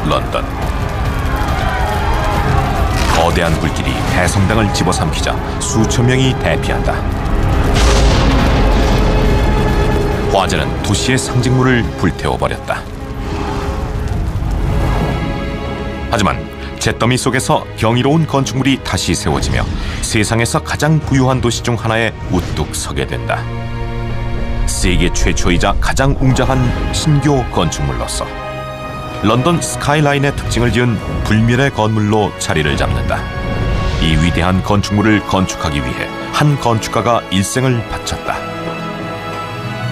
런던. 거대한 불길이 대성당을 집어삼키자 수천 명이 대피한다. 화재는 도시의 상징물을 불태워버렸다. 하지만 잿더미 속에서 경이로운 건축물이 다시 세워지며 세상에서 가장 부유한 도시 중 하나에 우뚝 서게 된다. 세계 최초이자 가장 웅장한 신교 건축물로서 런던 스카이라인의 특징을 지은 불멸의 건물로 자리를 잡는다. 이 위대한 건축물을 건축하기 위해 한 건축가가 일생을 바쳤다.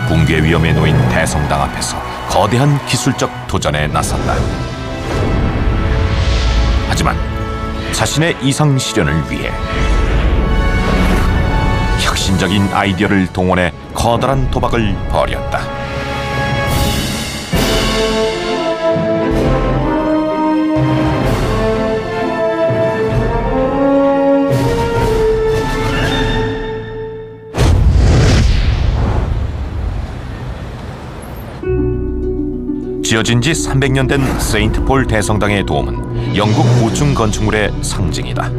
붕괴 위험에 놓인 대성당 앞에서 거대한 기술적 도전에 나섰다. 하지만 자신의 이상 실현을 위해 혁신적인 아이디어를 동원해 커다란 도박을 벌였다. 지어진 지 300년 된 세인트 폴 대성당의 도움은 영국 고층 건축물의 상징이다.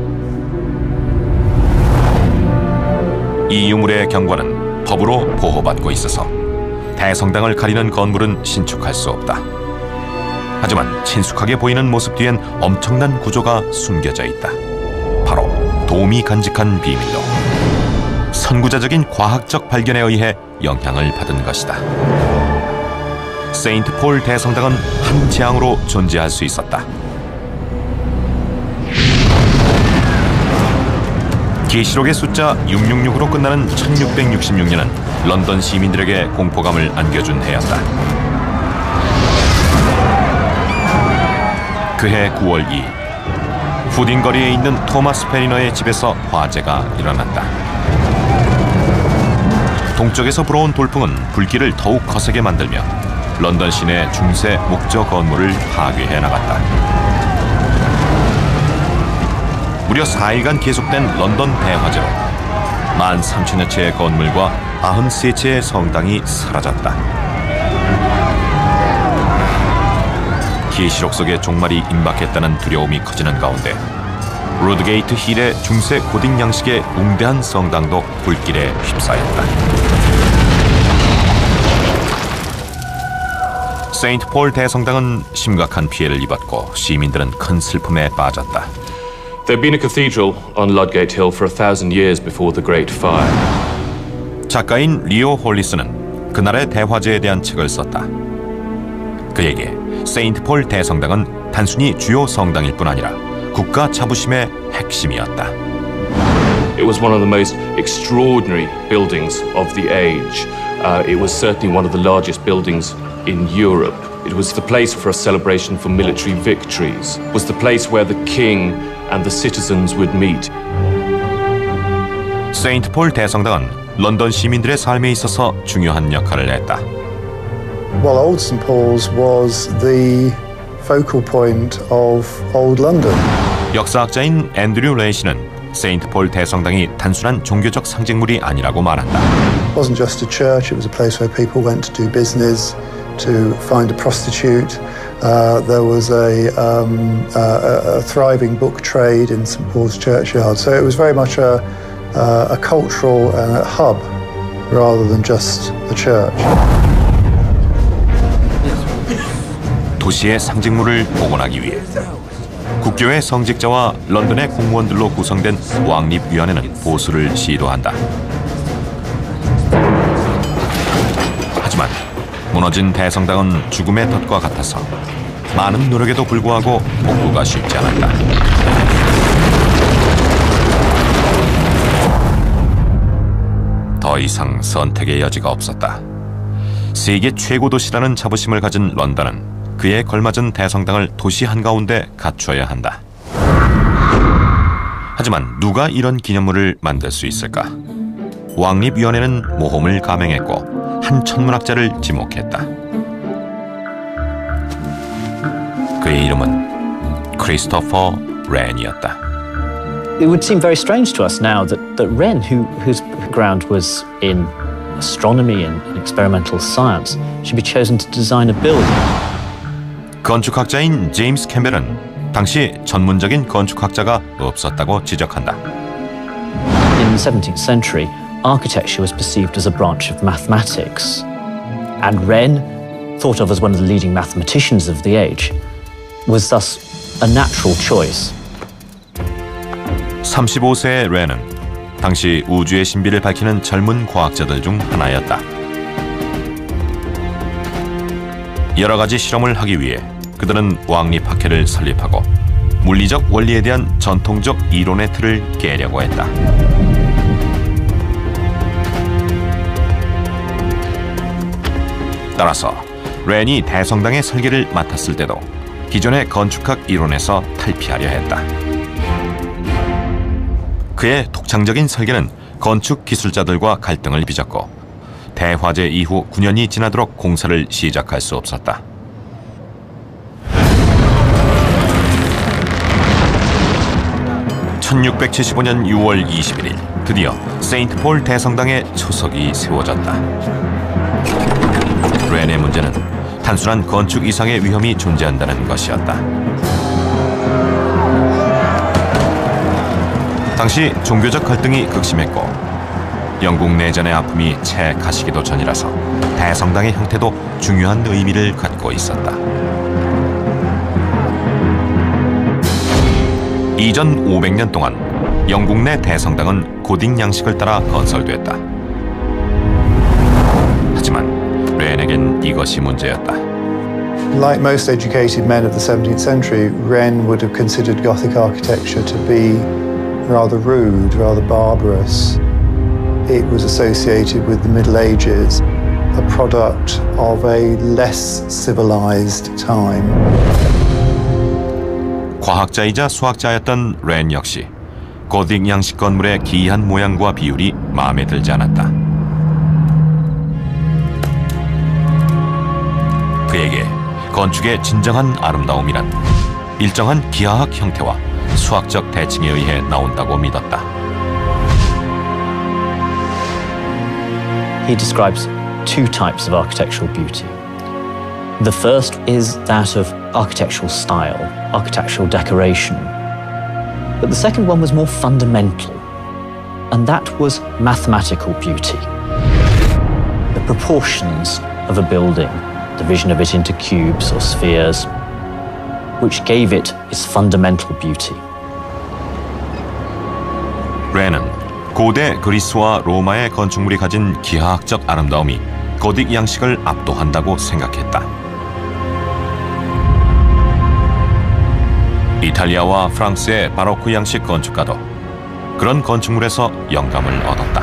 이 유물의 경관은 법으로 보호받고 있어서 대성당을 가리는 건물은 신축할 수 없다. 하지만 친숙하게 보이는 모습 뒤엔 엄청난 구조가 숨겨져 있다. 바로 도움이 간직한 비밀로 선구자적인 과학적 발견에 의해 영향을 받은 것이다. 세인트 폴 대성당은 한 재앙으로 존재할 수 있었다. 계시록의 숫자 666으로 끝나는 1666년은 런던 시민들에게 공포감을 안겨준 해였다. 그해 9월 2일 푸딩 거리에 있는 토마스 페리너의 집에서 화재가 일어났다. 동쪽에서 불어온 돌풍은 불길을 더욱 거세게 만들며 런던 시내 중세 목조 건물을 파괴해 나갔다. 무려 4일간 계속된 런던 대화재로 13,000여 채의 건물과 93채의 성당이 사라졌다. 계시록 속의 종말이 임박했다는 두려움이 커지는 가운데 로드게이트 힐의 중세 고딕 양식의 웅대한 성당도 불길에 휩싸였다. 세인트 폴 대성당은 심각한 피해를 입었고 시민들은 큰 슬픔에 빠졌다. There'd been a cathedral on Ludgate Hill for 1,000 years before the Great Fire. 작가인 리오 홀리스는 그날의 대화재에 대한 책을 썼다. 그에게 세인트 폴 대성당은 단순히 주요 성당일 뿐 아니라 국가 자부심의 핵심이었다. It was one of the most extraordinary buildings of the age. It was certainly one of the largest buildings in Europe. It was the place for a celebration for military victories. It was the place where the king and the citizens would meet. 세인트 폴 대성당은 런던 시민들의 삶에 있어서 중요한 역할을 했다. Well, Old St Paul's was the focal point of Old London. 역사학자인 앤드류 레이시는 세인트 폴 대성당이 단순한 종교적 상징물이 아니라고 말한다. It wasn't just a church, it was a place where people went to do business, to find a prostitute. There was a thriving book trade in St Paul's churchyard. So it was very much a cultural hub rather than just a church. 도시의 상징물을 복원하기 위해 국교의 성직자와 런던의 공무원들로 구성된 왕립위원회는 보수를 시도한다. 하지만 무너진 대성당은 죽음의 덫과 같아서 많은 노력에도 불구하고 복구가 쉽지 않았다. 더 이상 선택의 여지가 없었다. 세계 최고 도시라는 자부심을 가진 런던은 그에 걸맞은 대성당을 도시 한가운데 갖춰야 한다. 하지만 누가 이런 기념물을 만들 수 있을까? 왕립위원회는 모험을 감행했고 한 천문학자를 지목했다. 그의 이름은 크리스토퍼 렌이었다. It would seem very strange to us now that Wren, whose background was in astronomy and experimental science, should be chosen to design a building. 건축학자인 제임스 캠벨은 당시 전문적인 건축학자가 없었다고 지적한다. In the 17th century, architecture was perceived as a branch of mathematics. And Wren, thought of as one of the leading mathematicians of the age, was thus a natural choice. 35세의 렌은 당시 우주의 신비를 밝히는 젊은 과학자들 중 하나였다. 여러 가지 실험을 하기 위해 그들은 왕립학회를 설립하고 물리적 원리에 대한 전통적 이론의 틀을 깨려고 했다. 따라서 렌이 대성당의 설계를 맡았을 때도 기존의 건축학 이론에서 탈피하려 했다. 그의 독창적인 설계는 건축 기술자들과 갈등을 빚었고 대화재 이후 9년이 지나도록 공사를 시작할 수 없었다. (1675년 6월 21일) 드디어 세인트 폴 대성당의 초석이 세워졌다. 렌의 문제는 단순한 건축 이상의 위험이 존재한다는 것이었다. 당시 종교적 갈등이 극심했고 영국 내전의 아픔이 채 가시기도 전이라서 대성당의 형태도 중요한 의미를 갖고 있었다. 이전 500년 동안 영국 내 대성당은 고딕 양식을 따라 건설됐다. 하지만 렌에겐 이것이 문제였다. Like most educated men of the 17th century, Wren would have considered Gothic architecture to be rather rude, rather barbarous. It was associated with the Middle Ages, a product of a less civilized time. 과학자이자 수학자였던 렌 역시 고딕 양식 건물의 기이한 모양과 비율이 마음에 들지 않았다. 그에게 건축의 진정한 아름다움이란 일정한 기하학 형태와 수학적 대칭에 의해 나온다고 믿었다. He describes two types of architectural beauty. The first is that of architectural style, architectural decoration. But the second one was more fundamental, and that was mathematical beauty. The proportions of a building, division of it into cubes or spheres, which gave it its fundamental beauty. 렌은 고대 그리스와 로마의 건축물이 가진 기하학적 아름다움이 고딕 양식을 압도한다고 생각했다. 이탈리아와 프랑스의 바로크 양식 건축가도 그런 건축물에서 영감을 얻었다.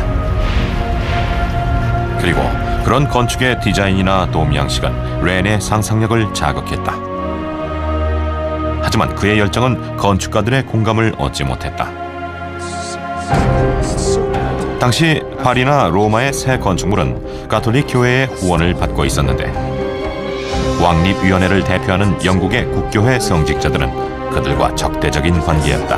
그리고 그런 건축의 디자인이나 돔 양식은 렌의 상상력을 자극했다. 하지만 그의 열정은 건축가들의 공감을 얻지 못했다. 당시 파리나 로마의 새 건축물은 가톨릭 교회의 후원을 받고 있었는데 왕립위원회를 대표하는 영국의 국교회 성직자들은 그들과 적대적인 관계였다.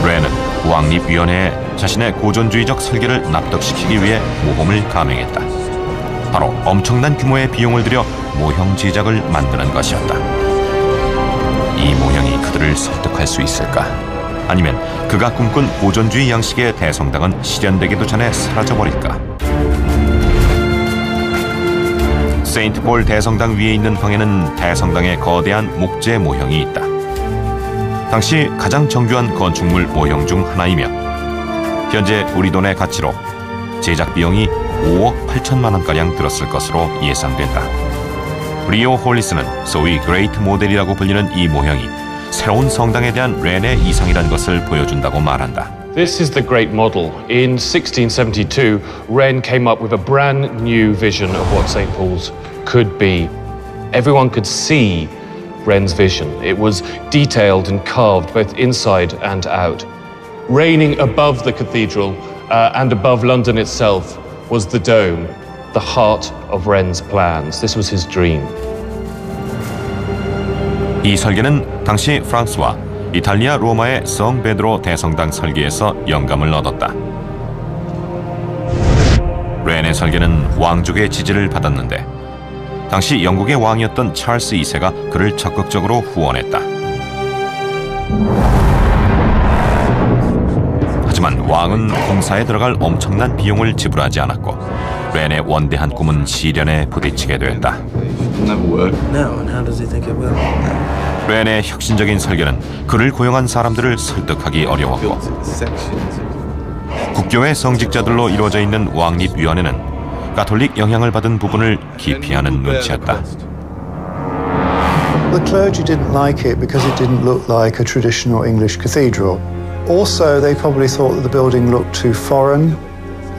렌은 왕립위원회에 자신의 고전주의적 설계를 납득시키기 위해 모험을 감행했다. 바로 엄청난 규모의 비용을 들여 모형 제작을 만드는 것이었다. 이 모형이 그들을 설득할 수 있을까? 아니면 그가 꿈꾼 고전주의 양식의 대성당은 실현되기도 전에 사라져버릴까? 세인트 폴 대성당 위에 있는 방에는 대성당의 거대한 목재 모형이 있다. 당시 가장 정교한 건축물 모형 중 하나이며 현재 우리 돈의 가치로 제작 비용이 5억 8천만 원가량 들었을 것으로 예상된다. 리오 홀리스는 소위 그레이트 모델이라고 불리는 이 모형이 새로운 성당에 대한 렌의 이상이란 것을 보여준다고 말한다. This is the great model. In 1672, Wren came up with a brand new vision of what St. Paul's could be. Everyone could see Wren's vision. It was detailed and carved both inside and out. Reigning above the cathedral and above London itself was the dome, the heart of Wren's plans. This was his dream. 이 설계는 당시 프랑스와 이탈리아 로마의 성 베드로 대성당 설계에서 영감을 얻었다. 렌의 설계는 왕족의 지지를 받았는데 당시 영국의 왕이었던 찰스 2세가 그를 적극적으로 후원했다. 하지만 왕은 공사에 들어갈 엄청난 비용을 지불하지 않았고 렌의 원대한 꿈은 시련에 부딪히게 되었다. 렌의 혁신적인 설계는 그를 고용한 사람들을 설득하기 어려웠고 국교의 성직자들로 이루어져 있는 왕립위원회는 가톨릭 영향을 받은 부분을 기피하는 눈치였다. The clergy didn't like it because it didn't look like a traditional English cathedral. Also, they probably thought that the building looked too foreign.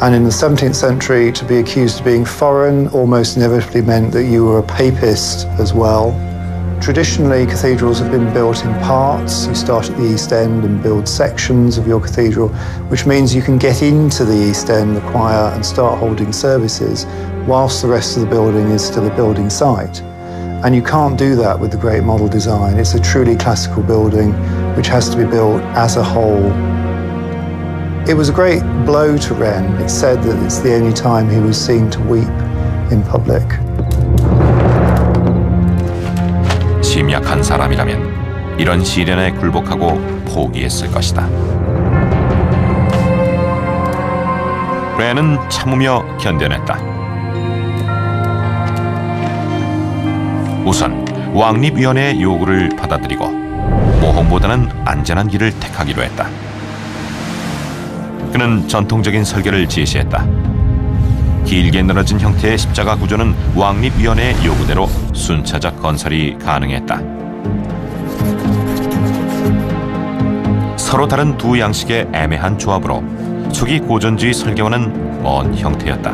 And in the 17th century, to be accused of being foreign almost inevitably meant that you were a papist as well. Traditionally, cathedrals have been built in parts. You start at the East End and build sections of your cathedral, which means you can get into the East End, the choir, and start holding services whilst the rest of the building is still a building site. And you can't do that with the Great Model design. It's a truly classical building which has to be built as a whole. It was a great blow to Wren. It's said that it's the only time he was seen to weep in public. 심약한 사람이라면 이런 시련에 굴복하고 포기했을 것이다. 렌은 참으며 견뎌냈다. 우선 왕립위원회의 요구를 받아들이고 모험보다는 안전한 길을 택하기로 했다. 그는 전통적인 설계를 제시했다. 길게 늘어진 형태의 십자가 구조는 왕립위원회의 요구대로 순차적 건설이 가능했다. 서로 다른 두 양식의 애매한 조합으로 초기 고전주의 설계와는 먼 형태였다.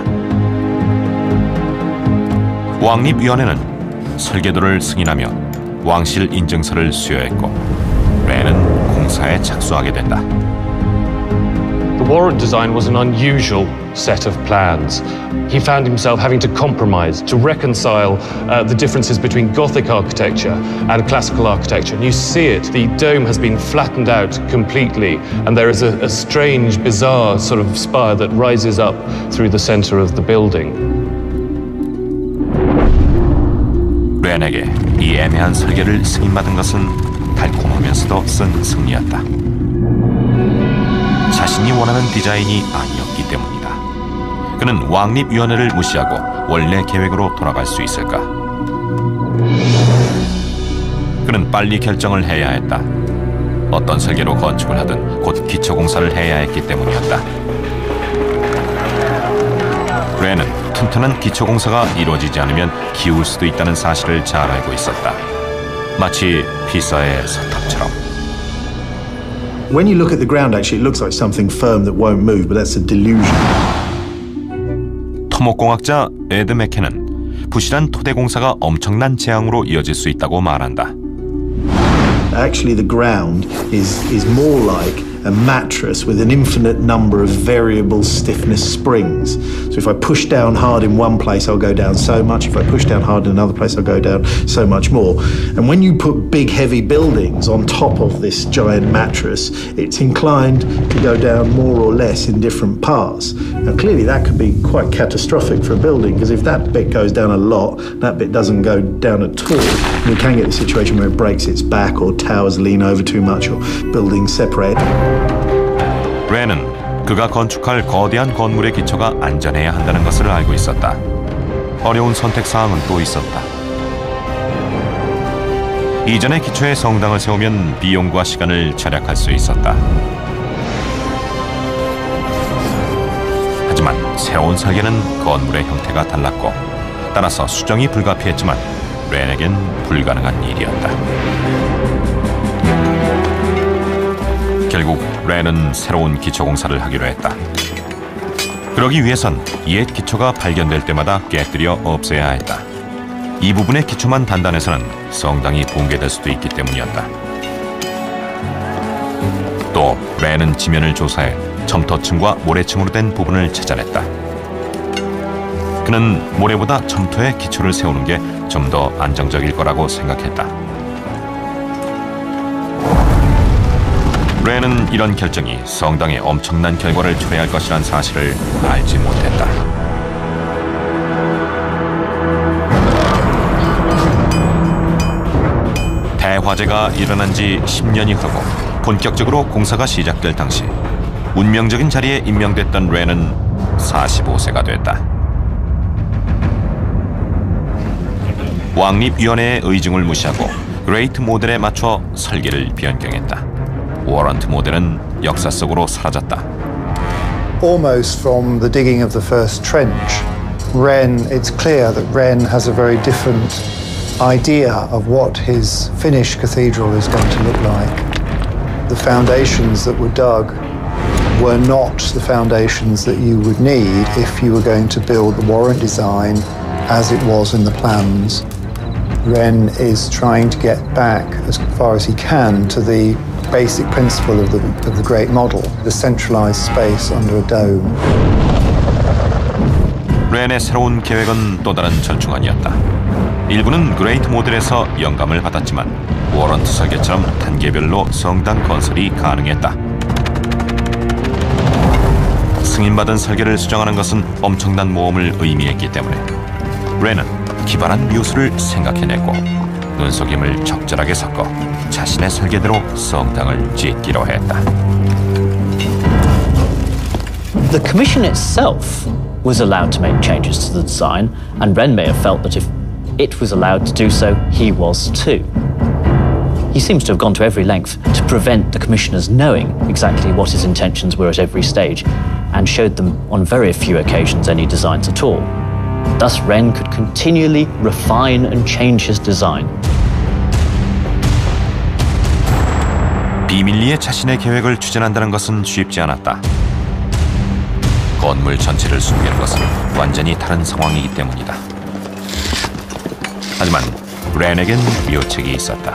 왕립위원회는 설계도를 승인하며 왕실 인증서를 수여했고 렌은 공사에 착수하게 된다. The Warren design was an unusual set of plans. He found himself having to compromise to reconcile the differences between Gothic architecture and classical architecture. And you see it, the dome has been flattened out completely, and there is a strange, bizarre sort of spire that rises up through the center of the building. 렌에게 이 애매한 설계를 승인받은 것은 달콤하면서도 쓴 승리였다. 자신이 원하는 디자인이 아니었기 때문이다. 그는 왕립위원회를 무시하고 원래 계획으로 돌아갈 수 있을까? 그는 빨리 결정을 해야 했다. 어떤 설계로 건축을 하든 곧 기초공사를 해야 했기 때문이었다. 렌은 튼튼한 기초공사가 이루어지지 않으면 기울 수도 있다는 사실을 잘 알고 있었다. 마치 피사의 서탑처럼. When you look at the ground, actually, it looks like something firm that won't move, but that's a delusion. 토목공학자 에드 맥켄은 부실한 토대 공사가 엄청난 재앙으로 이어질 수 있다고 말한다. Actually, the ground is more like a mattress with an infinite number of variable stiffness springs. So if I push down hard in one place, I'll go down so much. If I push down hard in another place, I'll go down so much more. And when you put big, heavy buildings on top of this giant mattress, it's inclined to go down more or less in different parts. Now, clearly, that could be quite catastrophic for a building, because if that bit goes down a lot, that bit doesn't go down at all, we can get the situation where it breaks its back, or towers lean over too much, or buildings separate. 렌은 그가 건축할 거대한 건물의 기초가 안전해야 한다는 것을 알고 있었다. 어려운 선택 사항은 또 있었다. 이전의 기초에 성당을 세우면 비용과 시간을 절약할 수 있었다. 하지만 새로운 설계는 건물의 형태가 달랐고 따라서 수정이 불가피했지만 렌에겐 불가능한 일이었다. 결국 렌은 새로운 기초공사를 하기로 했다. 그러기 위해선 옛 기초가 발견될 때마다 깨뜨려 없애야 했다. 이 부분의 기초만 단단해서는 성당이 붕괴될 수도 있기 때문이었다. 또 렌은 지면을 조사해 점토층과 모래층으로 된 부분을 찾아냈다. 그는 모래보다 점토에 기초를 세우는 게 좀 더 안정적일 거라고 생각했다. 렌은 이런 결정이 성당에 엄청난 결과를 초래할 것이란 사실을 알지 못했다. 대화재가 일어난 지 10년이 흐르고 본격적으로 공사가 시작될 당시 운명적인 자리에 임명됐던 렌은 45세가 됐다. 왕립위원회의 의중을 무시하고 그레이트 모델에 맞춰 설계를 변경했다. 워런트 모델은 역사 속으로 사라졌다. Almost from the digging of the first trench, it's clear that Wren has a very different idea of what his finished cathedral is going to look like. The foundations that were dug were not the foundations that you would need if you were going to build the Warrant design as it was in the plans. Wren is trying to get back as far as he can to the basic principle of the great model, the centralized space under a dome. 렌의 새로운 계획은 또 다른 절충안이었다. 일부는 그레이트 모델에서 영감을 받았지만 워런트 설계처럼 단계별로 성당 건설이 가능했다. 승인받은 설계를 수정하는 것은 엄청난 모험을 의미했기 때문에 렌은 기발한 묘수를 생각해냈고 눈속임을 적절하게 섞어 자신의 설계대로 성당을 짓기로 했다. The commission itself was allowed to make changes to the design, and Wren may have felt that if it was allowed to do so, he was too. He seems to have gone to every length to prevent the commissioners knowing exactly what his intentions were at every stage, and showed them on very few occasions any designs at all. Thus, Wren could continually refine and change his design. 비밀리에 자신의 계획을 추진한다는 것은 쉽지 않았다. 건물 전체를 숨기는 것은 완전히 다른 상황이기 때문이다. 하지만 렌에겐 묘책이 있었다.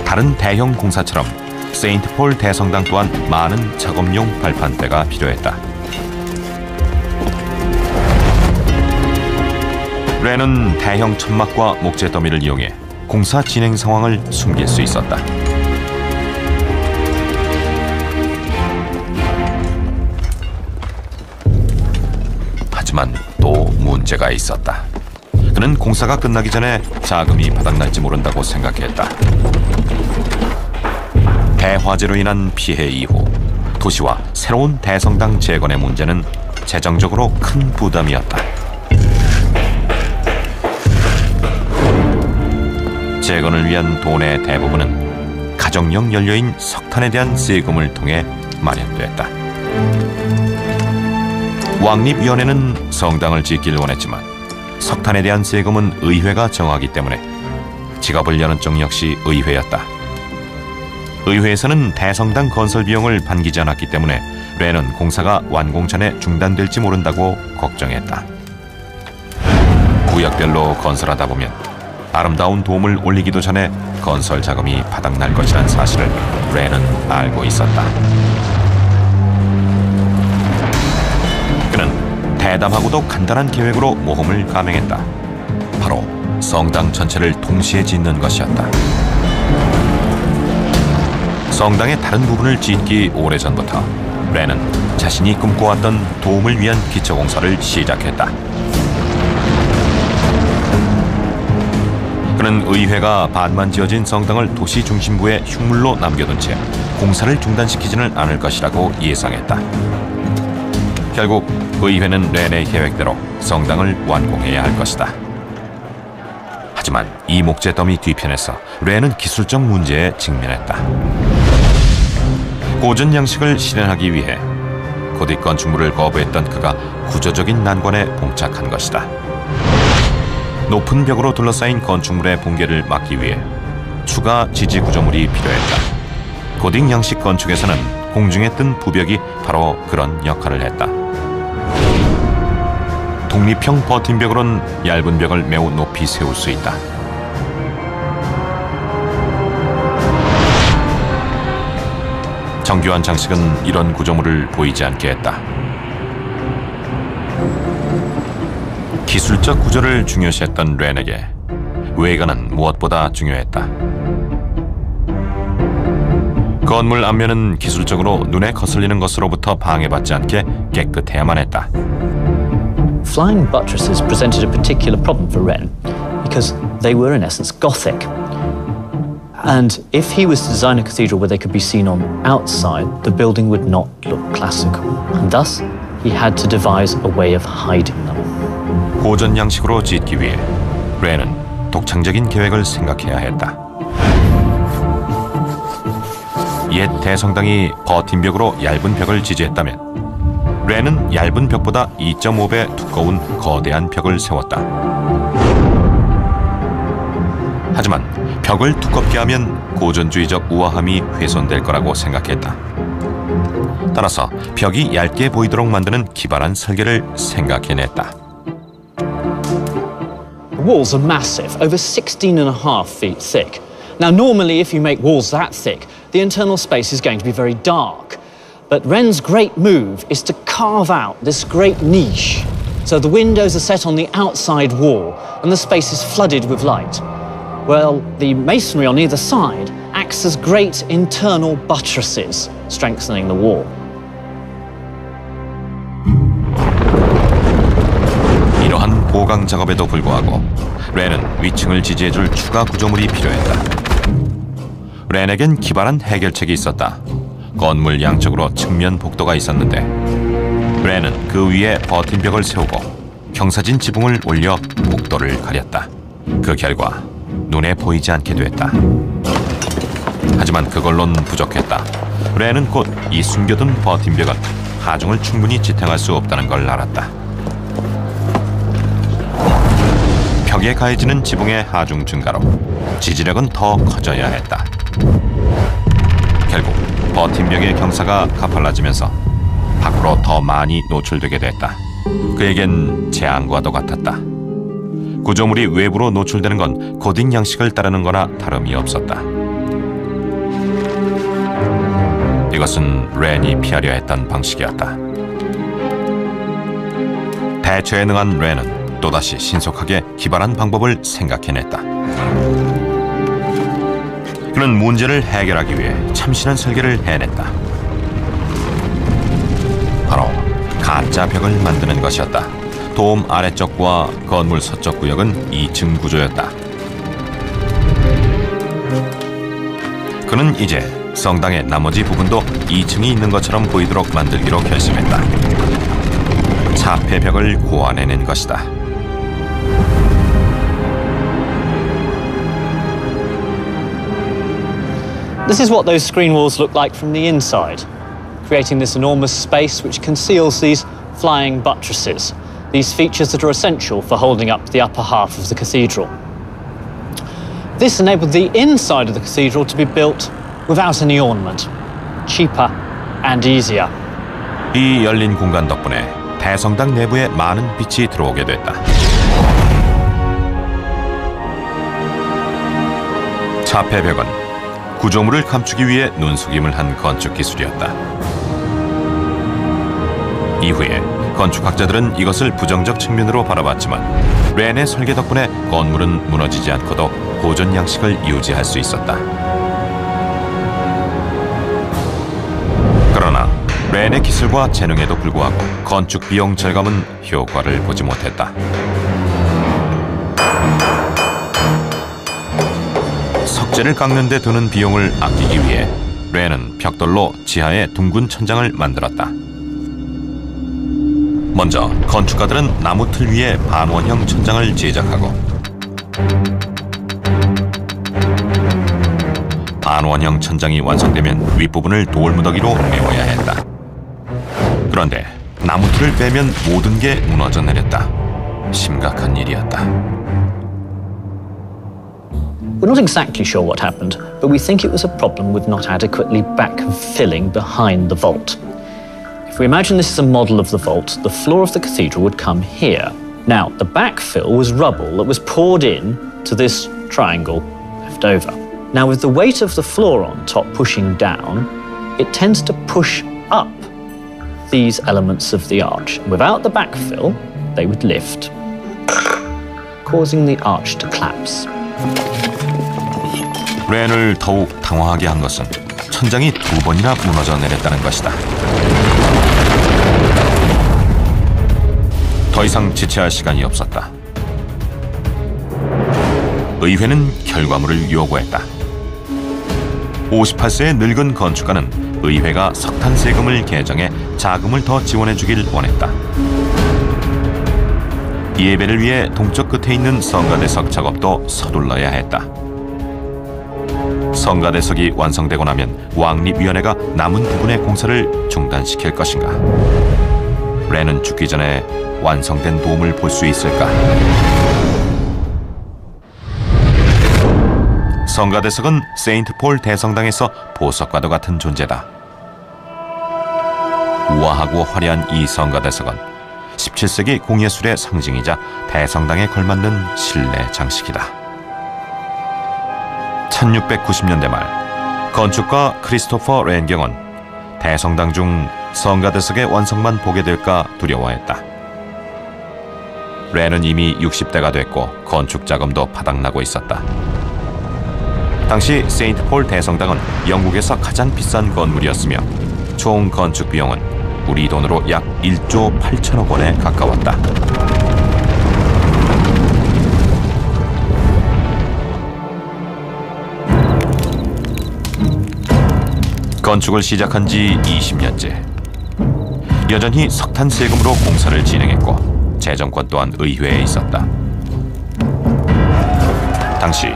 다른 대형 공사처럼 세인트폴 대성당 또한 많은 작업용 발판대가 필요했다. 렌은 대형 천막과 목재 더미를 이용해 공사 진행 상황을 숨길 수 있었다. 하지만 또 문제가 있었다. 그는 공사가 끝나기 전에 자금이 바닥날지 모른다고 생각했다. 대화재로 인한 피해 이후 도시와 새로운 대성당 재건의 문제는 재정적으로 큰 부담이었다. 재건을 위한 돈의 대부분은 가정용 연료인 석탄에 대한 세금을 통해 마련됐다. 왕립위원회는 성당을 짓길 원했지만 석탄에 대한 세금은 의회가 정하기 때문에 지갑을 여는 쪽 역시 의회였다. 의회에서는 대성당 건설 비용을 반기지 않았기 때문에 렌은 공사가 완공 전에 중단될지 모른다고 걱정했다. 구역별로 건설하다 보면 아름다운 돔을 올리기도 전에 건설 자금이 바닥날 것이란 사실을 렌은 알고 있었다. 그는 대담하고도 간단한 계획으로 모험을 감행했다. 바로 성당 전체를 동시에 짓는 것이었다. 성당의 다른 부분을 짓기 오래전부터 렌은 자신이 꿈꿔왔던 돔을 위한 기초공사를 시작했다. 그는 의회가 반만 지어진 성당을 도시 중심부에 흉물로 남겨둔 채 공사를 중단시키지는 않을 것이라고 예상했다. 결국 의회는 렌의 계획대로 성당을 완공해야 할 것이다. 하지만 이 목재 더미 뒤편에서 렌은 기술적 문제에 직면했다. 고전 양식을 실현하기 위해 고딕 건축물을 거부했던 그가 구조적인 난관에 봉착한 것이다. 높은 벽으로 둘러싸인 건축물의 붕괴를 막기 위해 추가 지지 구조물이 필요했다. 고딕 양식 건축에서는 공중에 뜬 부벽이 바로 그런 역할을 했다. 독립형 버팀벽으로는 얇은 벽을 매우 높이 세울 수 있다. 정교한 장식은 이런 구조물을 보이지 않게 했다. 기술적 구조를 중요시했던 렌에게 외관은 무엇보다 중요했다. 건물 앞면은 기술적으로 눈에 거슬리는 것으로부터 방해받지 않게 깨끗해야만 했다. Flying buttresses presented a particular problem for Wren because they were in essence Gothic. And if he was to design a cathedral where they could be seen on outside, the building would not look classical. And thus, he had to devise a way of hiding them. 고전 양식으로 짓기 위해 렌은 독창적인 계획을 생각해야 했다. 옛 대성당이 버팀벽으로 얇은 벽을 지지했다면 렌은 얇은 벽보다 2.5배 두꺼운 거대한 벽을 세웠다. 하지만 벽을 두껍게 하면 고전주의적 우아함이 훼손될 거라고 생각했다. 따라서 벽이 얇게 보이도록 만드는 기발한 설계를 생각해냈다. The walls are massive, over 16.5 feet thick. Now, normally, if you make walls that thick, the internal space is going to be very dark. But Wren's great move is to carve out this great niche. So the windows are set on the outside wall, and the space is flooded with light. Well, the masonry on either side acts as great internal buttresses, strengthening the wall. 이러한 보강 작업에도 불구하고 렌은 위층을 지지해줄 추가 구조물이 필요했다. 렌에겐 기발한 해결책이 있었다. 건물 양쪽으로 측면 복도가 있었는데 렌은 그 위에 버팀벽을 세우고 경사진 지붕을 올려 복도를 가렸다. 그 결과 눈에 보이지 않게 됐다. 하지만 그걸론 부족했다. 렌은 곧 이 숨겨둔 버팀벽은 하중을 충분히 지탱할 수 없다는 걸 알았다. 벽에 가해지는 지붕의 하중 증가로 지지력은 더 커져야 했다. 결국 버팀벽의 경사가 가팔라지면서 밖으로 더 많이 노출되게 됐다. 그에겐 재앙과도 같았다. 구조물이 외부로 노출되는 건 고딕 양식을 따르는 거나 다름이 없었다. 이것은 렌이 피하려 했던 방식이었다. 대처에 능한 렌은 또다시 신속하게 기발한 방법을 생각해냈다. 그는 문제를 해결하기 위해 참신한 설계를 해냈다. 바로 가짜 벽을 만드는 것이었다. 돔 아래쪽과 건물 서쪽 구역은 2층 구조였다. 그는 이제 성당의 나머지 부분도 2층이 있는 것처럼 보이도록 만들기로 결심했다. 차폐벽을 고안해낸 것이다. This is what those screen walls look like from the inside, creating this enormous space which conceals these flying buttresses, these features that are essential for holding up the upper half of the cathedral. This enabled the inside of the cathedral to be built without any ornament, cheaper and easier. 이 열린 공간 덕분에 대성당 내부에 많은 빛이 들어오게 됐다. 차폐벽은 구조물을 감추기 위해 눈속임을 한 건축 기술이었다. 이후에 건축학자들은 이것을 부정적 측면으로 바라봤지만 렌의 설계 덕분에 건물은 무너지지 않고도 고전 양식을 유지할 수 있었다. 그러나 렌의 기술과 재능에도 불구하고 건축 비용 절감은 효과를 보지 못했다. 석재를 깎는 데 드는 비용을 아끼기 위해 렌은 벽돌로 지하에 둥근 천장을 만들었다. 먼저 건축가들은 나무 틀 위에 반원형 천장을 제작하고 반원형 천장이 완성되면 윗부분을 돌무더기로 메워야 했다. 그런데 나무 틀을 빼면 모든 게 무너져 내렸다. 심각한 일이었다. We're not exactly sure what happened, but we think it was a problem with not adequately backfilling behind the vault. If we imagine this is a model of the vault, the floor of the cathedral would come here. Now, the backfill was rubble that was poured in to this triangle left over. Now, with the weight of the floor on top pushing down, it tends to push up these elements of the arch. Without the backfill, they would lift, causing the arch to collapse. 렌을 더욱 당황하게 한 것은 천장이 2번이나 무너져 내렸다는 것이다. 더 이상 지체할 시간이 없었다. 의회는 결과물을 요구했다. 58세의 늙은 건축가는 의회가 석탄 세금을 개정해 자금을 더 지원해 주길 원했다. 예배를 위해 동쪽 끝에 있는 성가대석 작업도 서둘러야 했다. 성가대석이 완성되고 나면 왕립위원회가 남은 부분의 공사를 중단시킬 것인가? 렌은 죽기 전에 완성된 도움을 볼 수 있을까? 성가대석은 세인트 폴 대성당에서 보석과도 같은 존재다. 우아하고 화려한 이 성가대석은 17세기 공예술의 상징이자 대성당에 걸맞는 실내 장식이다. 1690년대 말 건축가 크리스토퍼 렌경은 대성당 중 성가대석의 완성만 보게 될까 두려워했다. 렌은 이미 60대가 됐고 건축 자금도 바닥나고 있었다. 당시 세인트 폴 대성당은 영국에서 가장 비싼 건물이었으며 총 건축 비용은 우리 돈으로 약 1조 8천억 원에 가까웠다. 건축을 시작한 지 20년째. 여전히 석탄 세금으로 공사를 진행했고 재정권 또한 의회에 있었다. 당시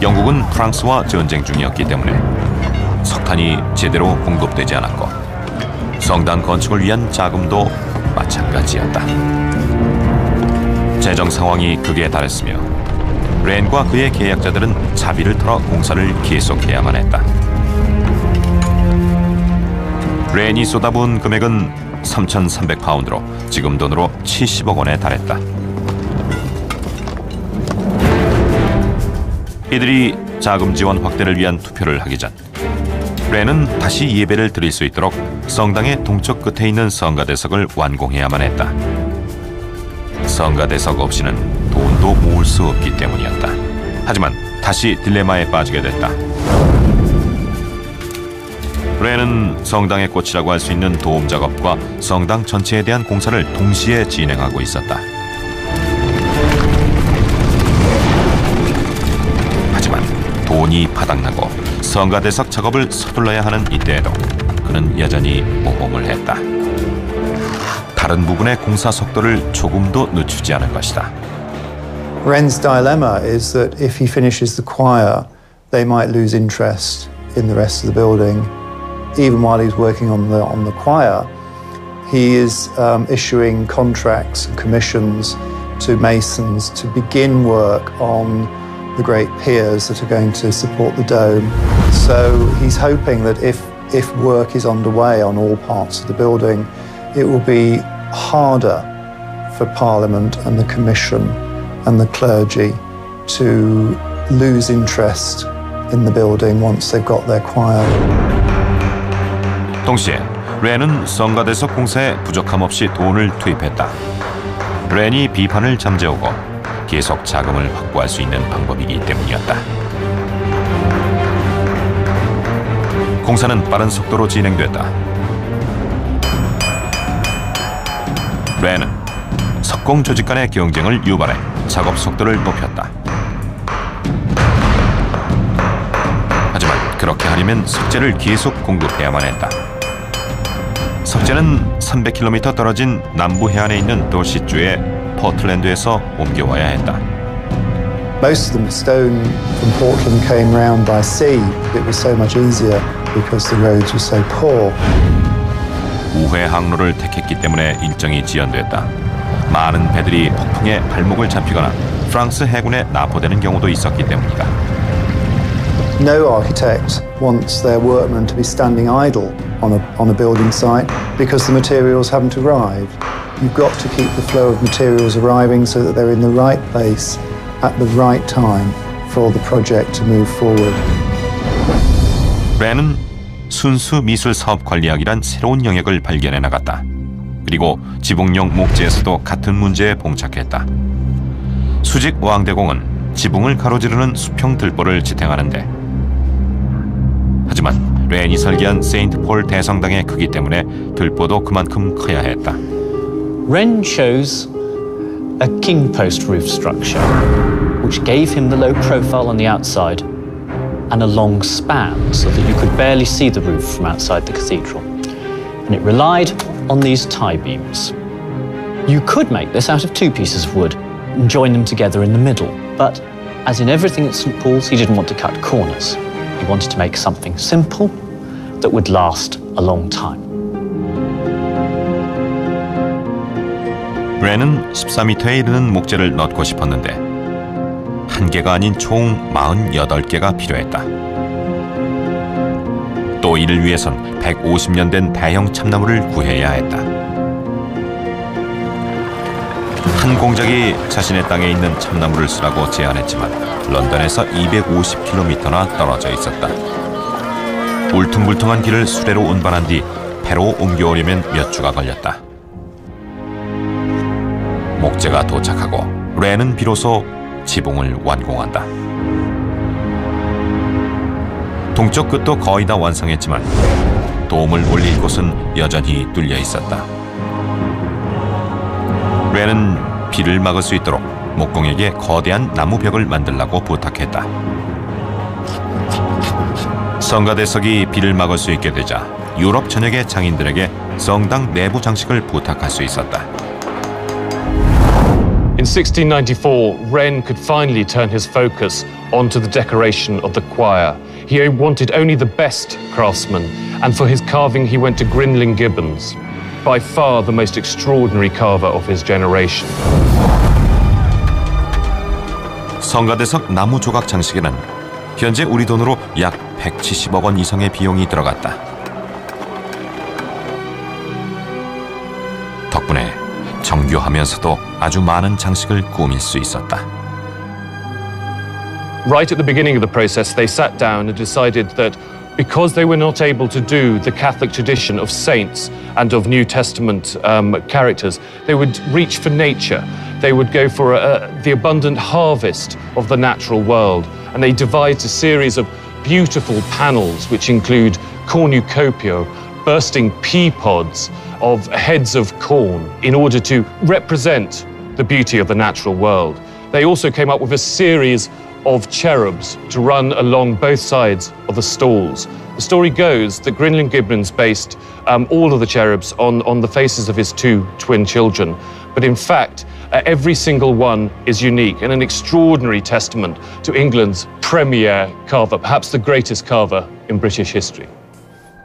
영국은 프랑스와 전쟁 중이었기 때문에 석탄이 제대로 공급되지 않았고 성당 건축을 위한 자금도 마찬가지였다. 재정 상황이 극에 달했으며 렌과 그의 계약자들은 자비를 털어 공사를 계속해야만 했다. 렌이 쏟아부은 금액은 3,300파운드로 지금 돈으로 70억 원에 달했다. 이들이 자금 지원 확대를 위한 투표를 하기 전 렌은 다시 예배를 드릴 수 있도록 성당의 동쪽 끝에 있는 성가대석을 완공해야만 했다. 성가대석 없이는 돈도 모을 수 없기 때문이었다. 하지만 다시 딜레마에 빠지게 됐다. 렌은 성당의 꽃이라고 할 수 있는 도움 작업과 성당 전체에 대한 공사를 동시에 진행하고 있었다. 하지만 돈이 바닥나고 성가대석 작업을 서둘러야 하는 이때에도 그는 여전히 모험을 했다. 다른 부분의 공사 속도를 조금도 늦추지 않은 것이다. Ren's dilemma is that if he finishes the choir, they might lose interest in the rest of the building. Even while he's working on the choir, he is issuing contracts and commissions to masons to begin work on the great piers that are going to support the dome. So he's hoping that if work is underway on all parts of the building, it will be harder for Parliament and the Commission and the clergy to lose interest in the building once they've got their choir. 동시에 렌은 성가대석 공사에 부족함 없이 돈을 투입했다. 렌이 비판을 잠재우고 계속 자금을 확보할 수 있는 방법이기 때문이었다. 공사는 빠른 속도로 진행됐다. 렌은 석공 조직 간의 경쟁을 유발해 작업 속도를 높였다. 하지만 그렇게 하려면 석재를 계속 공급해야만 했다. 석재는 300km 떨어진 남부 해안에 있는 도시주의 포틀랜드에서 옮겨와야 했다. Most of the stone from Portland came round by sea. It was so much easier because the roads were so poor. 우회 항로를 택했기 때문에 일정이 지연됐다. 많은 배들이 폭풍에 발목을 잡히거나 프랑스 해군에 납포되는 경우도 있었기 때문이다. No architect wants their workmen to be standing idle on a building site because the materials haven't arrived. You've got to keep the flow of materials arriving so that they're in the right place at the right time for the project to move forward. 렌은 순수 미술 사업 관리학이란 새로운 영역을 발견해 나갔다. 그리고 지붕용 목재에서도 같은 문제에 봉착했다. 수직 왕대공은 지붕을 가로지르는 수평 들보를 지탱하는데, 하지만 렌이 설계한 세인트 폴 대성당의 크기 때문에 들보도 그만큼 커야 했다. Wren chose a king post roof structure, which gave him the low profile on the outside, and a long span so that you could barely see the roof from outside the cathedral. And it relied on these tie beams. You could make this out of two pieces of wood and join them together in the middle, but as in everything at St. Paul's, he didn't want to cut corners. He wanted to make something simple that would last a long time. 렌은 14m에 이르는 목재를 넣고 싶었는데 한 개가 아닌 총 48개가 필요했다. 또 이를 위해선 150년 된 대형 참나무를 구해야 했다. 한 공작이 자신의 땅에 있는 참나무를 쓰라고 제안했지만 런던에서 250km나 떨어져 있었다. 울퉁불퉁한 길을 수레로 운반한 뒤 배로 옮겨오려면 몇 주가 걸렸다. 목재가 도착하고 렌은 비로소 지붕을 완공한다. 동쪽 끝도 거의 다 완성했지만 돔을 올릴 곳은 여전히 뚫려 있었다. 렌은 비를 막을 수 있도록 목공에게 거대한 나무벽을 만들라고 부탁했다. 성가대석이 비를 막을 수 있게 되자 유럽 전역의 장인들에게 성당 내부 장식을 부탁할 수 있었다. In 1694, Wren could finally turn his focus onto the decoration of the choir. He wanted only the best craftsmen, and for his carving he went to Grinling Gibbons, by far the most extraordinary carver of his generation. 성가대석 나무 조각 장식에는 현재 우리 돈으로 약 170억 원 이상의 비용이 들어갔다. 덕분에 정교하면서도 아주 많은 장식을 꾸밀 수 있었다. Right at the beginning of the process, they sat down and decided that because they were not able to do the Catholic tradition of saints and of New Testament characters, they would reach for nature. They would go for the abundant harvest of the natural world. And they devised a series of beautiful panels which include cornucopia, bursting pea pods of heads of corn in order to represent the beauty of the natural world. They also came up with a series of cherubs to run along both sides of the stalls. The story goes that Grinling Gibbons based all of the cherubs on the faces of his two twin children. But in fact, every single one is unique and an extraordinary testament to England's premier carver, perhaps the greatest carver in British history.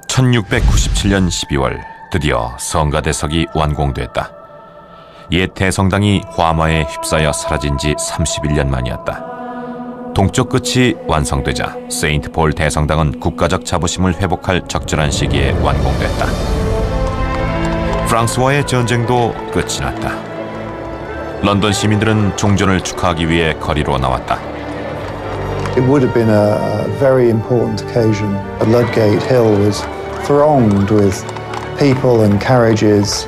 1697년 12월 드디어 성가대석이 완공됐다. 옛 대성당이 화마에 휩싸여 사라진 지 31년 만이었다. 동쪽 끝이 완성되자 세인트 폴 대성당은 국가적 자부심을 회복할 적절한 시기에 완공됐다. 프랑스와의 전쟁도 끝이 났다. 런던 시민들은 종전을 축하하기 위해 거리로 나왔다. It would have been a very important occasion. Ludgate Hill was thronged with people and carriages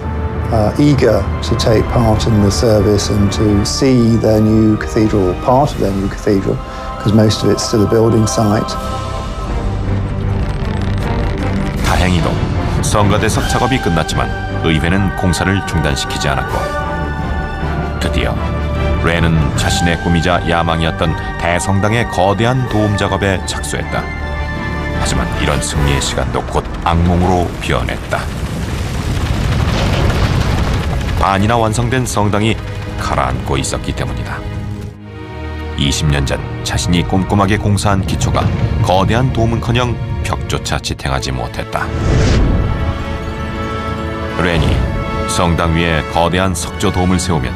eager to take part in the service and to see their new cathedral, part of their new cathedral, because most of it's still a building site. 다행히도 성가대석 작업이 끝났지만 의회는 공사를 중단시키지 않았고 드디어 렌은 자신의 꿈이자 야망이었던 대성당의 거대한 도움 작업에 착수했다. 하지만 이런 승리의 시간도 곧 악몽으로 변했다. 반이나 완성된 성당이 가라앉고 있었기 때문이다. 20년 전 자신이 꼼꼼하게 공사한 기초가 거대한 도움은커녕 벽조차 지탱하지 못했다. 렌이 성당 위에 거대한 석조 도움을 세우면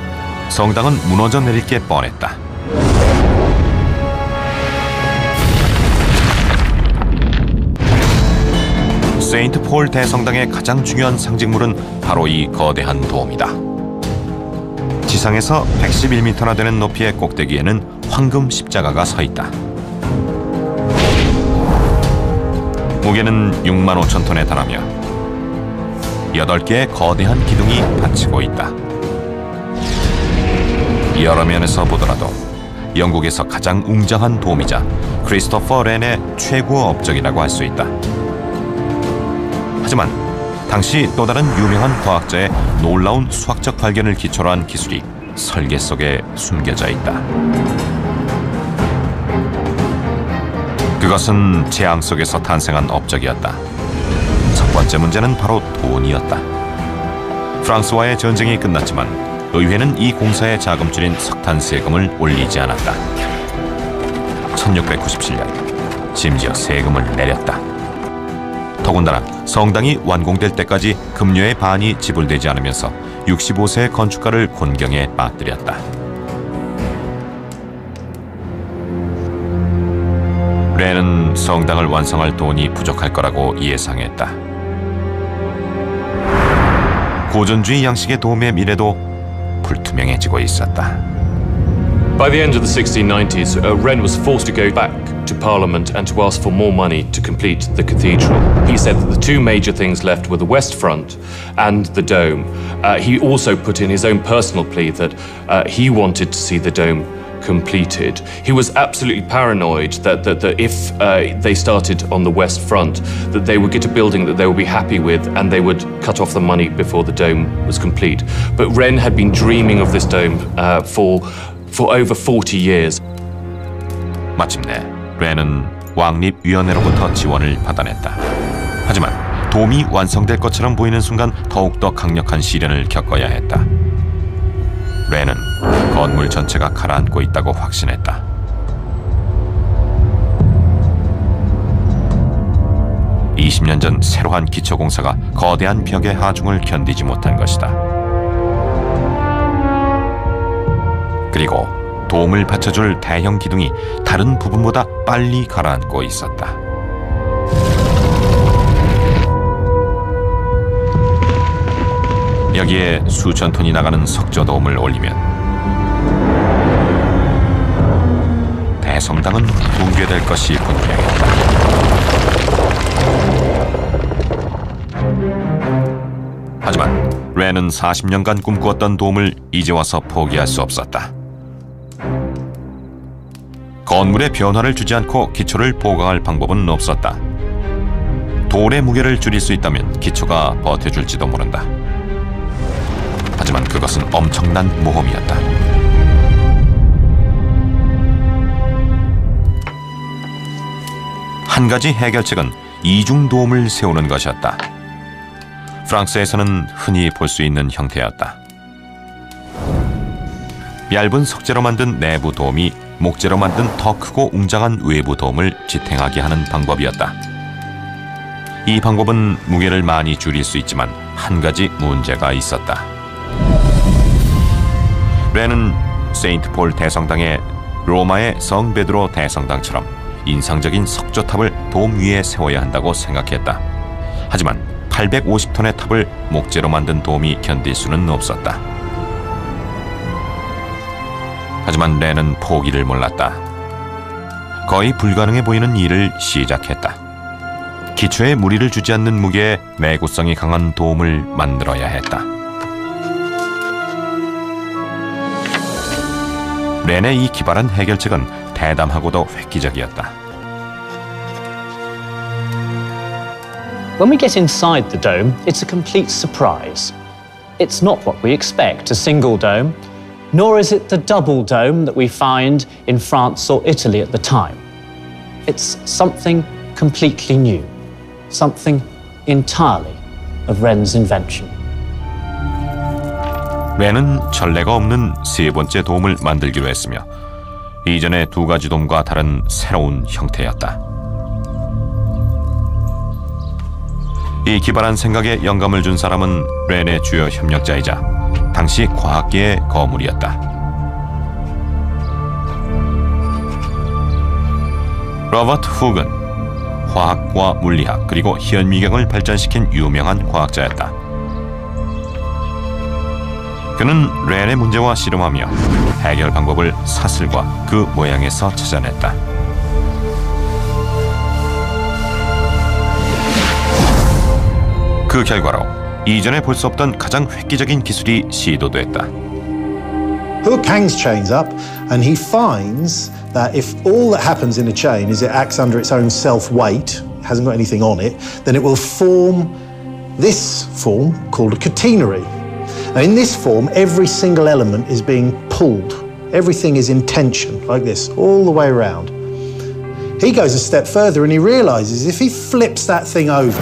성당은 무너져 내릴 게 뻔했다. 세인트 폴 대성당의 가장 중요한 상징물은 바로 이 거대한 도움이다. 지상에서 111m나 되는 높이의 꼭대기에는 황금 십자가가 서 있다. 무게는 65,000톤에 달하며 8개의 거대한 기둥이 받치고 있다. 여러 면에서 보더라도 영국에서 가장 웅장한 도움이자 크리스토퍼 렌의 최고 업적이라고 할 수 있다. 하지만 당시 또 다른 유명한 과학자의 놀라운 수학적 발견을 기초로 한 기술이 설계 속에 숨겨져 있다. 그것은 재앙 속에서 탄생한 업적이었다. 첫 번째 문제는 바로 돈이었다. 프랑스와의 전쟁이 끝났지만 의회는 이 공사에 자금줄인 석탄 세금을 올리지 않았다. 1697년 심지어 세금을 내렸다. 더군다나 성당이 완공될 때까지 급료의 반이 지불되지 않으면서 65세의 건축가를 곤경에 빠뜨렸다. 렌은 성당을 완성할 돈이 부족할 거라고 예상했다. 고전주의 양식의 도움의 미래도 불투명해지고 있었다. By the end of the 1690s, Wren was forced to go back to Parliament and to ask for more money to complete the cathedral. He said that the two major things left were the West Front and the dome. He also put in his own personal plea that he wanted to see the dome completed. He was absolutely paranoid that if they started on the West Front, that they would get a building that they would be happy with and they would cut off the money before the dome was complete. But Wren had been dreaming of this dome for over 40 years. 마침내 렌은 왕립위원회로부터 지원을 받아냈다. 하지만 돔이 완성될 것처럼 보이는 순간 더욱더 강력한 시련을 겪어야 했다. 렌은 건물 전체가 가라앉고 있다고 확신했다. (20년) 전 새로 한 기초공사가 거대한 벽의 하중을 견디지 못한 것이다. 그리고 돔을 받쳐줄 대형 기둥이 다른 부분보다 빨리 가라앉고 있었다. 여기에 수천 톤이 나가는 석조돔을 올리면 대성당은 붕괴될 것이 분명했다. 하지만 렌은 40년간 꿈꾸었던 돔을 이제 와서 포기할 수 없었다. 건물에 변화를 주지 않고 기초를 보강할 방법은 없었다. 돌의 무게를 줄일 수 있다면 기초가 버텨줄지도 모른다. 하지만 그것은 엄청난 모험이었다. 한 가지 해결책은 이중돔을 세우는 것이었다. 프랑스에서는 흔히 볼 수 있는 형태였다. 얇은 석재로 만든 내부 돔이 목재로 만든 더 크고 웅장한 외부 돔을 지탱하게 하는 방법이었다. 이 방법은 무게를 많이 줄일 수 있지만 한 가지 문제가 있었다. 렌은 세인트폴 대성당의 로마의 성 베드로 대성당처럼 인상적인 석조탑을 돔 위에 세워야 한다고 생각했다. 하지만 850톤의 탑을 목재로 만든 돔이 견딜 수는 없었다. 하지만 렌은 포기를 몰랐다. 거의 불가능해 보이는 일을 시작했다. 기초에 무리를 주지 않는 무게에 내구성이 강한 돔을 만들어야 했다. 렌의 이 기발한 해결책은 대담하고도 획기적이었다. When we get inside the dome, it's a complete surprise. It's not what we expect, a single dome, nor is it the double dome that we find in France or Italy at the time. It's something completely new, something entirely of Wren's invention. 렌은 전례가 없는 세 번째 돔을 만들기로 했으며 이전의 두 가지 돔과 다른 새로운 형태였다. 이 기발한 생각에 영감을 준 사람은 렌의 주요 협력자이자 당시 과학계의 거물이었다. 로버트 훅은 화학과 물리학 그리고 현미경을 발전시킨 유명한 과학자였다. 그는 렌의 문제와 씨름하며 해결 방법을 사슬과 그 모양에서 찾아냈다. 그 결과로 이전에 볼 수 없던 가장 획기적인 기술이 시도됐다. Hook hangs chains up and he finds that if all that happens in a chain is it acts under its own self-weight, hasn't got anything on it, then it will form this form called a catenary. Now in this form, every single element is being pulled. Everything is in tension, like this, all the way around. He goes a step further and he realises if he flips that thing over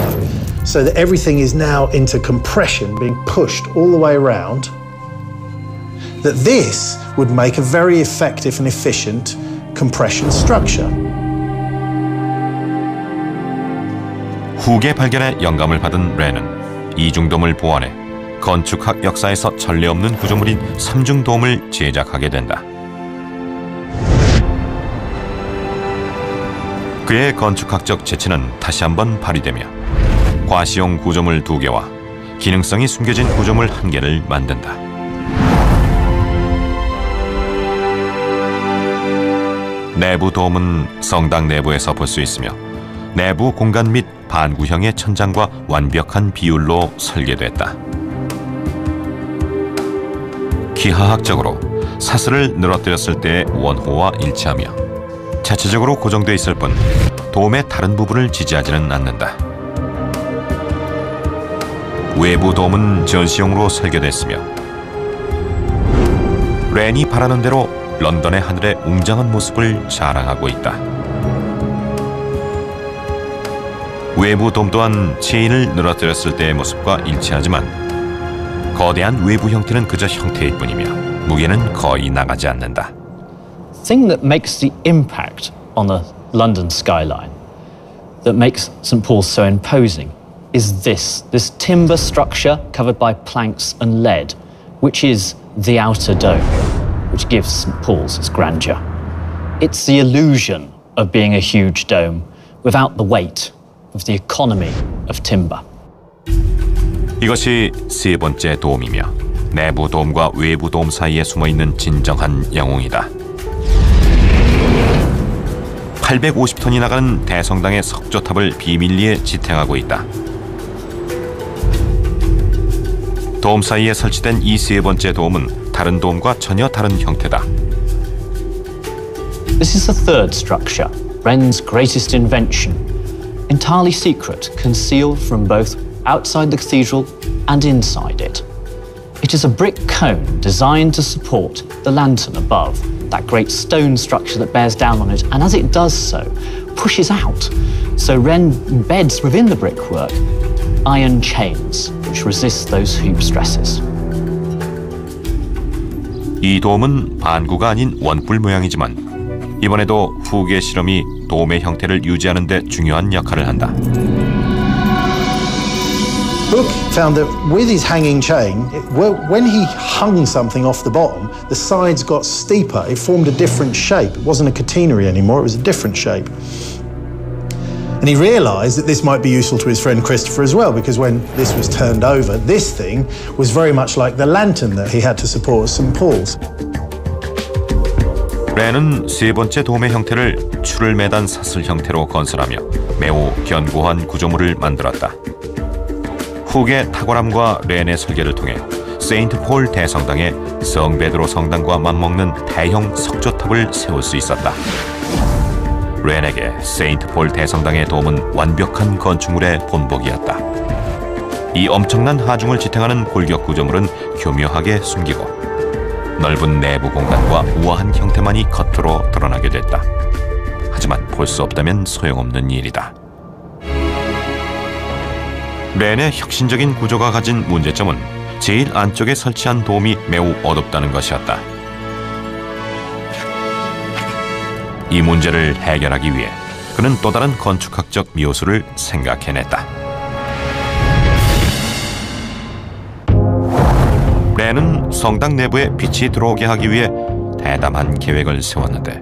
so that everything is now into compression, being pushed all the way around, that this would make a very effective and efficient compression structure. 후계 발견에 영감을 받은 렌은 이중돔을 보완해 건축학 역사에서 전례 없는 구조물인 삼중돔을 제작하게 된다. 그의 건축학적 재치는 다시 한번 발휘되며 과시용 구조물 2개와 기능성이 숨겨진 구조물 1개를 만든다. 내부 돔은 성당 내부에서 볼 수 있으며 내부 공간 및 반구형의 천장과 완벽한 비율로 설계됐다. 기하학적으로 사슬을 늘어뜨렸을 때의 원호와 일치하며 자체적으로 고정돼 있을 뿐 돔의 다른 부분을 지지하지는 않는다. 외부 돔은 전시용으로 설계됐으며 렌이 바라는 대로 런던의 하늘의 웅장한 모습을 자랑하고 있다. 외부 돔 또한 체인을 늘어뜨렸을 때의 모습과 일치하지만 거대한 외부 형태는 그저 형태일 뿐이며 무게는 거의 나가지 않는다. thing that makes the impact on the London skyline, that makes St Paul's so imposing, is this timber structure covered by planks and lead, which is the outer dome, which gives St Paul's its grandeur. It's the illusion of being a huge dome without the weight of the economy of timber. 이것이 세 번째 돔이며 내부 돔과 외부 돔 사이에 숨어있는 진정한 영웅이다. 850톤이 나가는 대성당의 석조탑을 비밀리에 지탱하고 있다. 돔 사이에 설치된 이 세 번째 돔은 다른 돔과 전혀 다른 형태다. This is the third structure, Wren's greatest invention, entirely secret, concealed from both outside the cathedral and inside it. It is a brick cone designed to support the lantern above, that great stone structure that bears down on it, and as it does so, pushes out. So Wren embeds within the brickwork iron chains, which resist those hoop stresses. 이 돔은 반구가 아닌 원뿔 모양이지만 이번에도 후계 실험이 돔의 형태를 유지하는 데 중요한 역할을 한다. Hooke found that with his hanging chain, when he hung something off the bottom, the sides got steeper. It formed a different shape. It wasn't a catenary anymore, it was a different shape. And he realised that this might be useful to his friend Christopher as well, because when this was turned over, this thing was very much like the lantern that he had to support St Paul's. 렌은 세 번째 돔의 형태를 줄을 매단 사슬 형태로 건설하며 매우 견고한 구조물을 만들었다. 후계 탁월함과 렌의 설계를 통해 세인트 폴 대성당에 성 베드로 성당과 맞먹는 대형 석조탑을 세울 수 있었다. 렌에게 세인트 폴 대성당의 돔은 완벽한 건축물의 본보기였다. 이 엄청난 하중을 지탱하는 골격 구조물은 교묘하게 숨기고 넓은 내부 공간과 우아한 형태만이 겉으로 드러나게 됐다. 하지만 볼 수 없다면 소용없는 일이다. 렌의 혁신적인 구조가 가진 문제점은 제일 안쪽에 설치한 돔이 매우 어둡다는 것이었다. 이 문제를 해결하기 위해 그는 또 다른 건축학적 묘수를 생각해냈다. 렌은 성당 내부에 빛이 들어오게 하기 위해 대담한 계획을 세웠는데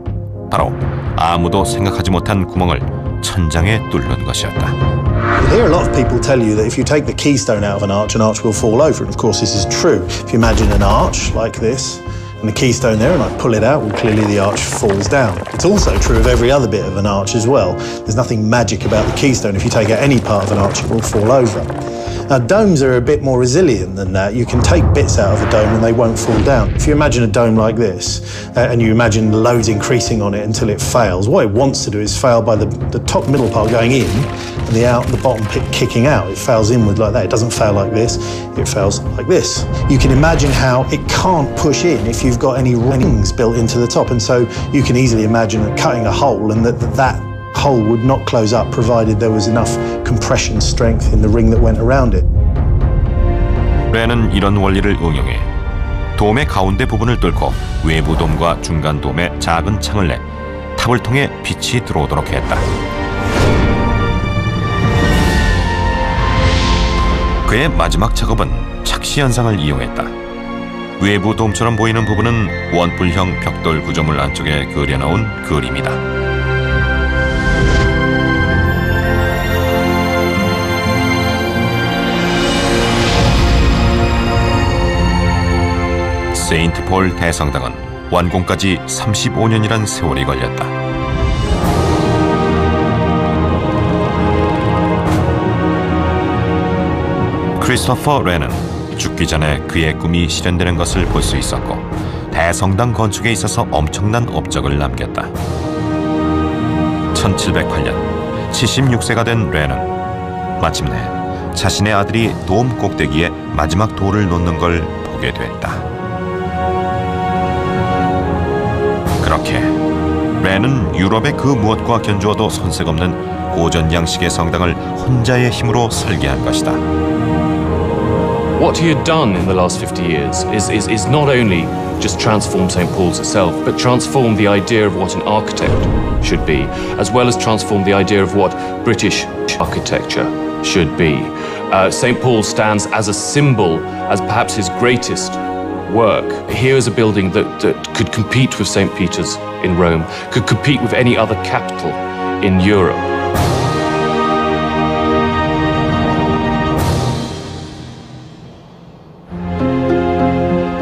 바로 아무도 생각하지 못한 구멍을 천장에 뚫는 것이었다. You hear a lot of people tell you that if you take the keystone out of an arch will fall over. And of course this is true. If you imagine an arch like this and the keystone there and I pull it out, well clearly the arch falls down. It's also true of every other bit of an arch as well. There's nothing magic about the keystone. If you take out any part of an arch, it will fall over. Now domes are a bit more resilient than that. You can take bits out of a dome and they won't fall down. If you imagine a dome like this and you imagine the loads increasing on it until it fails, what it wants to do is fail by the top middle part going in and the bottom bit kicking out. It fails inward like that. It doesn't fail like this, it fails like this. You can imagine how it can't push in if you've got any rings built into the top, and so you can easily imagine cutting a hole and that hole would not close up provided there was enough compression strength in the ring that went around it. 렌은 이런 원리를 응용해 돔의 가운데 부분을 뚫고 외부 돔과 중간 돔에 작은 창을 내 탑을 통해 빛이 들어오도록 했다. 그의 마지막 작업은 착시 현상을 이용했다. 외부 돔처럼 보이는 부분은 원뿔형 벽돌 구조물 안쪽에 그려놓은 그림이다. 세인트 폴 대성당은 완공까지 35년이란 세월이 걸렸다. 크리스토퍼 렌은 죽기 전에 그의 꿈이 실현되는 것을 볼 수 있었고 대성당 건축에 있어서 엄청난 업적을 남겼다. 1708년 76세가 된 렌은 마침내 자신의 아들이 돔 꼭대기에 마지막 돌을 놓는 걸 보게 됐다. 그렇게 렌은 유럽의 그 무엇과 견주어도 손색 없는 고전 양식의 성당을 혼자의 힘으로 설계한 것이다. What he had done in the last 50 years is not only just transform St. Paul's itself, but transform the idea of what an architect should be, as well as transform the idea of what British architecture should be. St. Paul stands as a symbol, as perhaps his greatest work. Here is a building that could compete with St. Peter's in Rome, could compete with any other capital in Europe.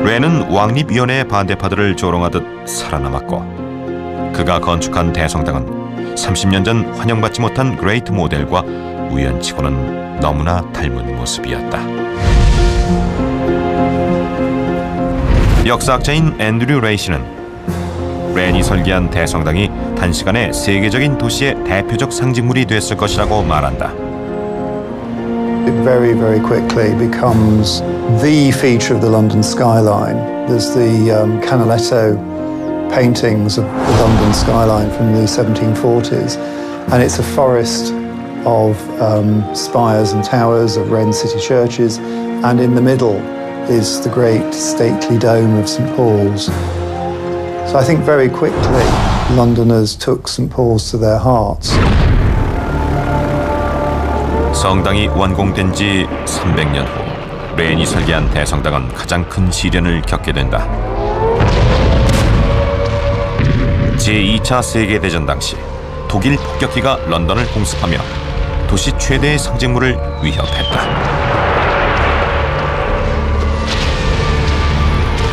렌은 왕립위원회의 반대파들을 조롱하듯 살아남았고 그가 건축한 대성당은 30년 전 환영받지 못한 그레이트 모델과 우연치고는 너무나 닮은 모습이었다. 역사학자인 앤드류 레이시는 렌이 설계한 대성당이 단시간에 세계적인 도시의 대표적 상징물이 됐을 것이라고 말한다. It very, very quickly becomes the feature of the London skyline. There's the Canaletto paintings of the London skyline from the 1740s, and it's a forest of spires and towers of Wren City churches, and in the middle is the great stately dome of St. Paul's. So I think very quickly Londoners took St. Paul's to their hearts. 성당이 완공된 지 300년 후 렌이 설계한 대성당은 가장 큰 시련을 겪게 된다. 제2차 세계대전 당시 독일 폭격기가 런던을 공습하며 도시 최대의 상징물을 위협했다.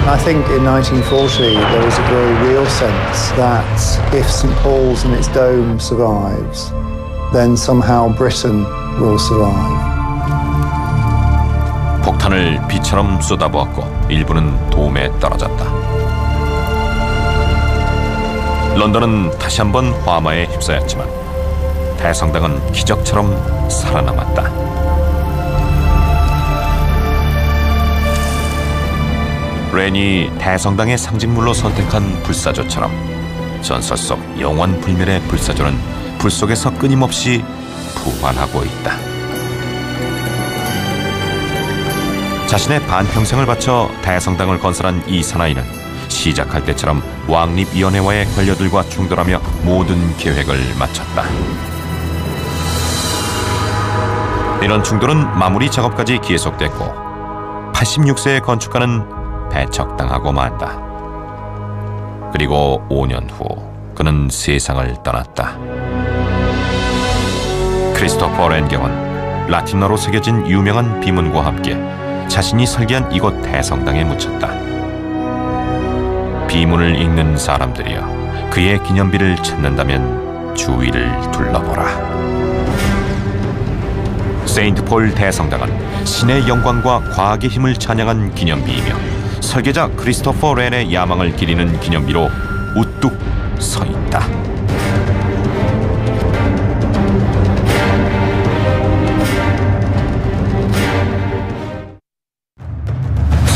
I think in 1940 there was a very real sense that if St. Paul's and its dome survives, then somehow Britain will survive. 폭탄을 비처럼 쏟아부었고 일부는 돔에 떨어졌다. 런던은 다시 한번 화마에 휩싸였지만 대성당은 기적처럼 살아남았다. 렌이 대성당의 상징물로 선택한 불사조처럼 전설 속 영원 불멸의 불사조는 불 속에서 끊임없이 부활하고 있다. 자신의 반평생을 바쳐 대성당을 건설한 이 사나이는 시작할 때처럼 왕립위원회와의 관료들과 충돌하며 모든 계획을 마쳤다. 이런 충돌은 마무리 작업까지 계속됐고 86세의 건축가는 배척당하고 만다. 그리고 5년 후 그는 세상을 떠났다. 크리스토퍼 렌 경은 라틴어로 새겨진 유명한 비문과 함께 자신이 설계한 이곳 대성당에 묻혔다. 비문을 읽는 사람들이여, 그의 기념비를 찾는다면 주위를 둘러보라. 세인트 폴 대성당은 신의 영광과 과학의 힘을 찬양한 기념비이며 설계자 크리스토퍼 렌의 야망을 기리는 기념비로 우뚝 서 있다.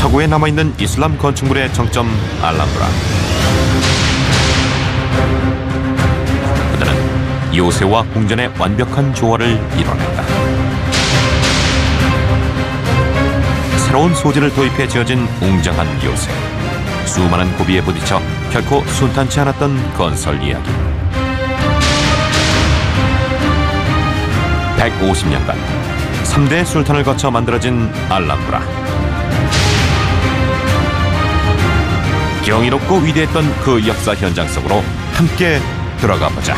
서구에 남아있는 이슬람 건축물의 정점 알람브라. 그들은 요새와 궁전의 완벽한 조화를 이뤄낸다. 새로운 소재를 도입해 지어진 웅장한 요새. 수많은 고비에 부딪혀 결코 순탄치 않았던 건설 이야기. 150년간 3대 술탄을 거쳐 만들어진 알람브라. 경이롭고 위대했던 그 역사 현장 속으로 함께 들어가 보자.